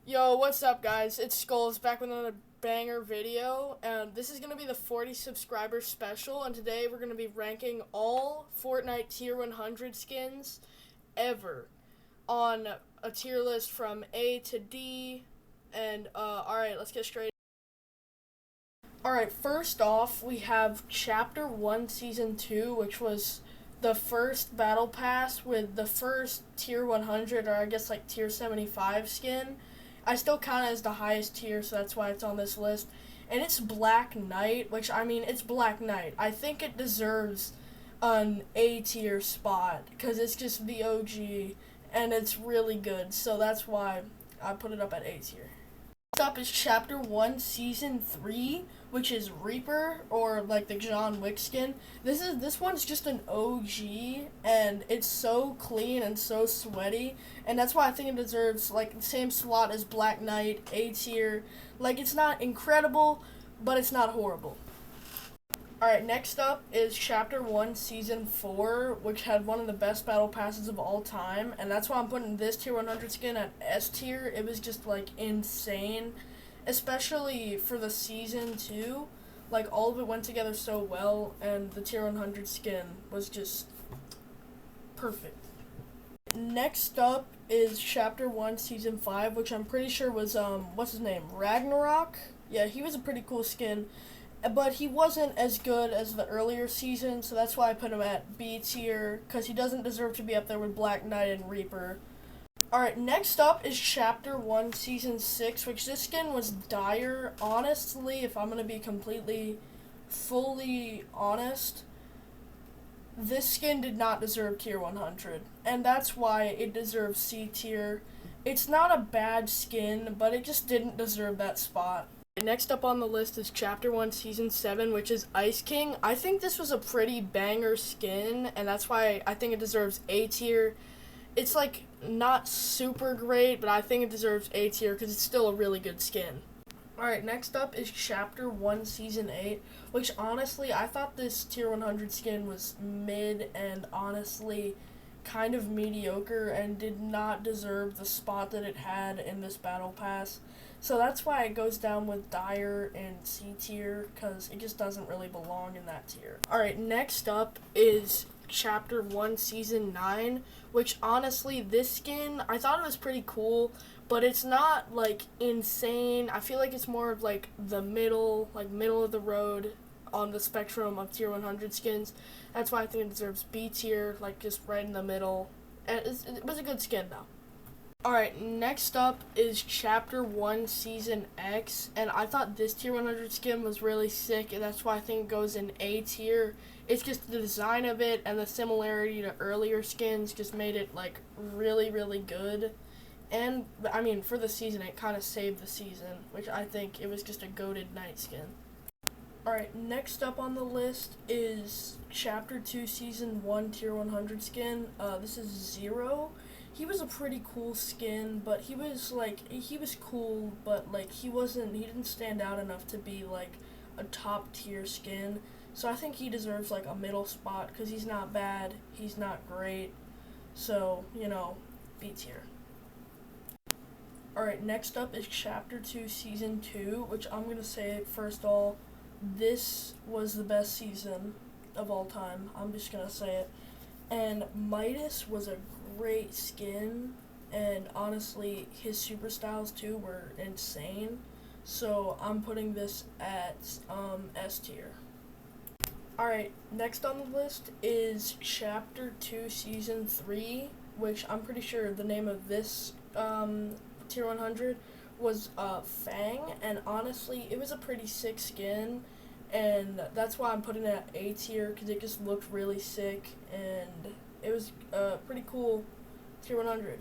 Yo, what's up, guys? It's Skulls back with another banger video, and this is going to be the 40 subscriber special, and today we're going to be ranking all Fortnite tier 100 skins ever on a tier list from A to D, and alright, let's get straight. Alright, first off, we have Chapter 1 Season 2, which was the first battle pass with the first tier 100, or I guess like tier 75 skin. I still count it as the highest tier, so that's why it's on this list. And it's Black Knight, which, I mean, it's Black Knight. I think it deserves an A tier spot, because it's just the OG, and it's really good. So that's why I put it up at A tier. Next up is Chapter 1 Season 3, which is Reaper, or like the John Wick skin. This one's just an OG, and it's so clean and so sweaty, and that's why I think it deserves like the same slot as Black Knight, A tier. Like, it's not incredible, but it's not horrible. Alright, next up is Chapter 1 Season 4, which had one of the best battle passes of all time, and that's why I'm putting this tier 100 skin at S tier. It was just, like, insane, especially for the Season 2. Like, all of it went together so well, and the tier 100 skin was just perfect. Next up is Chapter 1 Season 5, which I'm pretty sure was, what's his name, Ragnarok? Yeah, he was a pretty cool skin. But he wasn't as good as the earlier season, so that's why I put him at B tier, because he doesn't deserve to be up there with Black Knight and Reaper. Alright, next up is Chapter 1 Season 6, which this skin was dire. Honestly, if I'm going to be fully honest, this skin did not deserve tier 100, and that's why it deserves C tier. It's not a bad skin, but it just didn't deserve that spot. Next up on the list is Chapter 1 Season 7, which is Ice King. I think this was a pretty banger skin, and that's why I think it deserves A tier. It's like not super great, but I think it deserves A tier because it's still a really good skin. Alright, next up is Chapter 1 Season 8, which honestly, I thought this tier 100 skin was mid and honestly kind of mediocre and did not deserve the spot that it had in this battle pass. So that's why it goes down with dire and C tier, because it just doesn't really belong in that tier. Alright, next up is Chapter 1 Season 9, which honestly, this skin, I thought it was pretty cool, but it's not like insane. I feel like it's more of like the middle of the road on the spectrum of tier 100 skins. That's why I think it deserves B tier, like just right in the middle. And it was a good skin though. Alright, next up is Chapter 1 Season X, and I thought this tier 100 skin was really sick, and that's why I think it goes in A tier. It's just the design of it and the similarity to earlier skins just made it like really, really good. And, I mean, for the season, it kind of saved the season, which I think it was just a goated night skin. Alright, next up on the list is Chapter 2 Season 1 Tier 100 skin. This is Zero. He was a pretty cool skin, but he was cool, but like he didn't stand out enough to be like a top tier skin. So I think he deserves like a middle spot because he's not bad, he's not great. So, B tier. Alright, next up is Chapter 2 Season 2, which I'm going to say first all, this was the best season of all time. I'm just going to say it. And Midas was a great skin, and honestly, his super styles too were insane. So I'm putting this at S tier. Alright, next on the list is Chapter 2 Season 3, which I'm pretty sure the name of this tier 100 was Fang, and honestly, it was a pretty sick skin, and that's why I'm putting it at A tier, because it just looked really sick, and it was pretty cool tier 100.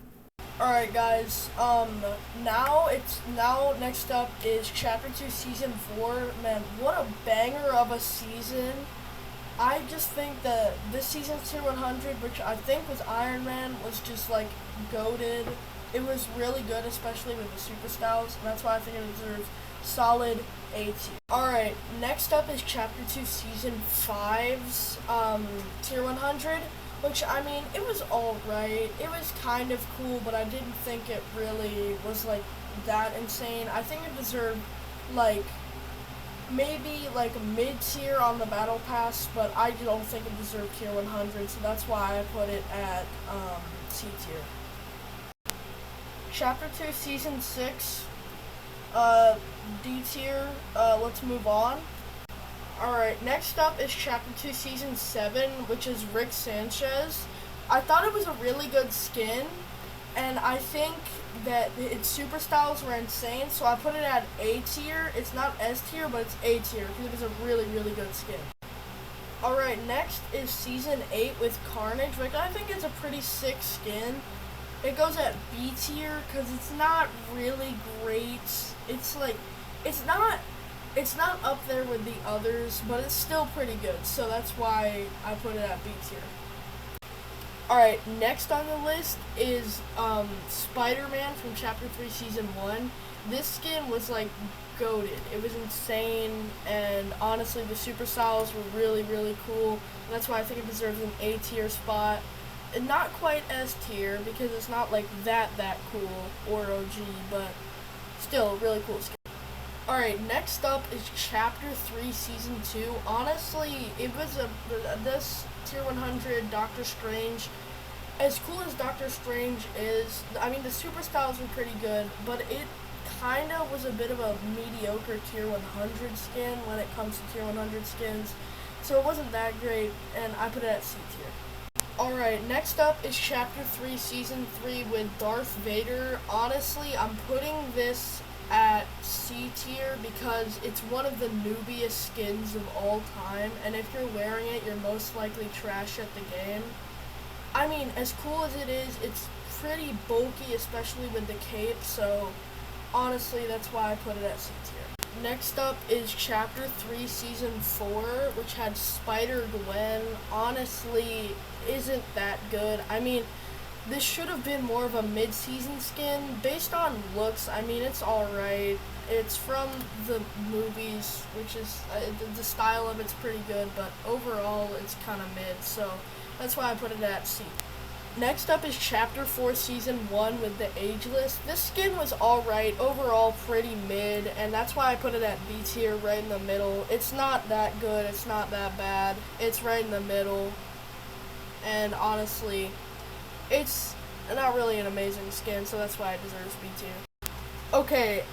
Alright guys, now next up is Chapter 2 Season 4. Man, what a banger of a season. I just think that this season's tier 100, which I think was Iron Man, was just like goated. It was really good, especially with the super styles, and that's why I think it deserves solid A tier. Alright, next up is Chapter 2 Season 5's tier 100, which, I mean, it was alright. It was kind of cool, but I didn't think it really was, like, that insane. I think it deserved like maybe like a mid-tier on the battle pass, but I don't think it deserved tier 100, so that's why I put it at C tier. Chapter 2 season 6 D tier. Let's move on. Alright, next up is Chapter 2 Season 7, which is Rick Sanchez. I thought it was a really good skin, and I think that its super styles were insane, so I put it at A tier. It's not S tier, but it's A tier, because it was a really, really good skin. Alright, next is Season 8 with Carnage, which I think is a pretty sick skin. It goes at B tier, because it's not really great. It's not up there with the others, but it's still pretty good, so that's why I put it at B tier. Alright, next on the list is Spider-Man from Chapter 3 Season 1. This skin was like goated. It was insane, and honestly the super styles were really, really cool. That's why I think it deserves an A tier spot. And not quite S tier, because it's not like that cool or OG, but still really cool skin. Alright, next up is Chapter 3 Season 2. Honestly, it was this tier 100 Doctor Strange. As cool as Doctor Strange is, I mean, the super styles were pretty good, but it kind of was a bit of a mediocre tier 100 skin when it comes to tier 100 skins. So it wasn't that great, and I put it at C tier. Alright, next up is Chapter 3 Season 3 with Darth Vader. Honestly, I'm putting this at C tier because it's one of the noobiest skins of all time, and if you're wearing it, you're most likely trash at the game. I mean, as cool as it is, it's pretty bulky, especially with the cape, so honestly, that's why I put it at C tier. Next up is Chapter 3 Season 4, which had Spider-Gwen. Honestly, isn't that good. I mean, this should have been more of a mid-season skin. Based on looks, I mean, it's alright. It's from the movies, which is, the style of it's pretty good, but overall, it's kind of mid, so that's why I put it at C. Next up is Chapter 4 Season 1 with the Ageless. This skin was alright, overall pretty mid, and that's why I put it at B tier, right in the middle. It's not that good, it's not that bad, it's right in the middle, and honestly, it's not really an amazing skin, so that's why it deserves B tier. Okay,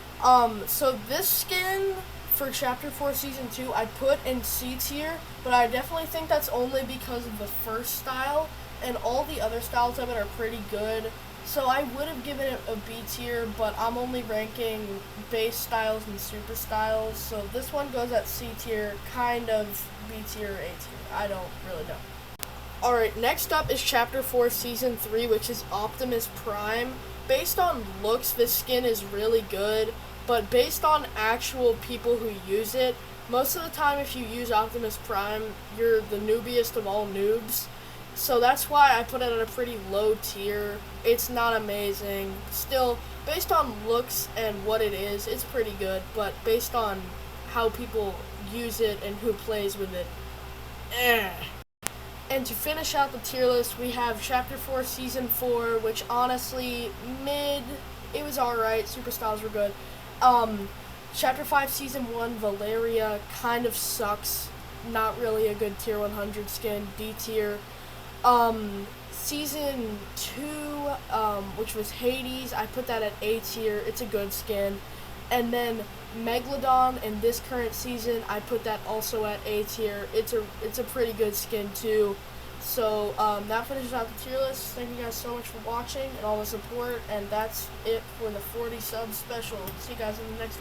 so this skin for Chapter 4 Season 2 I put in C tier, but I definitely think that's only because of the first style, and all the other styles of it are pretty good. So I would have given it a B tier, but I'm only ranking base styles and super styles, so this one goes at C tier, kind of B tier, A tier. I don't really know. Alright, next up is Chapter 4 Season 3, which is Optimus Prime. Based on looks, this skin is really good, but based on actual people who use it, most of the time if you use Optimus Prime, you're the noobiest of all noobs. So that's why I put it at a pretty low tier. It's not amazing. Still, based on looks and what it is, it's pretty good, but based on how people use it and who plays with it, And to finish out the tier list, we have Chapter 4 Season 4, which honestly, mid, it was alright, super styles were good. Chapter 5 Season 1, Valeria, kind of sucks, not really a good tier 100 skin, D tier. Season 2, which was Hades, I put that at A tier, it's a good skin. And then Megalodon in this current season, I put that also at A tier. It's a pretty good skin too. So that finishes out the tier list. Thank you guys so much for watching and all the support. And that's it for the 40 sub special. See you guys in the next video.